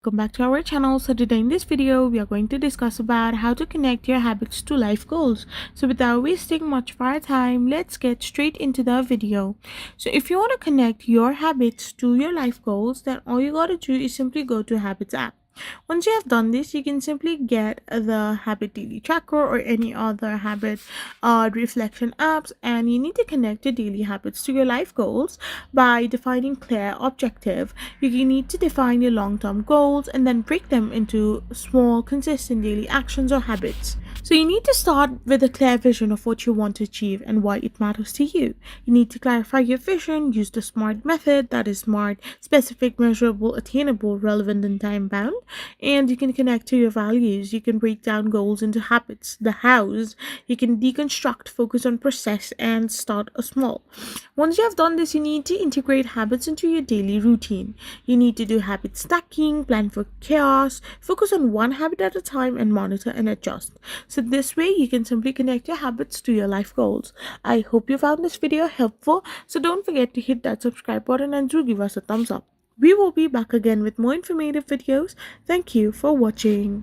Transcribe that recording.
welcome back to our channel. So today in this video we are going to discuss about how to connect your habits to life goals. So without wasting much of our time, let's get straight into the video. So if you want to connect your habits to your life goals, then all you got to do is simply go to Habits app. Once you have done this, you can simply get the habit daily tracker or any other habit reflection apps, and you need to connect your daily habits to your life goals by defining clear objective. You need to define your long-term goals and then break them into small consistent daily actions or habits. So you need to start with a clear vision of what you want to achieve and why it matters to you. You need to clarify your vision, use the SMART method, that is smart, specific, measurable, attainable, relevant, and time bound. And you can connect to your values. You can break down goals into habits. The hows, you can deconstruct, focus on process, and start small. Once you have done this, you need to integrate habits into your daily routine. You need to do habit stacking, plan for chaos, focus on one habit at a time, and monitor and adjust. So this way you can simply connect your habits to your life goals. I hope you found this video helpful. So don't forget to hit that subscribe button and do give us a thumbs up. We will be back again with more informative videos. Thank you for watching.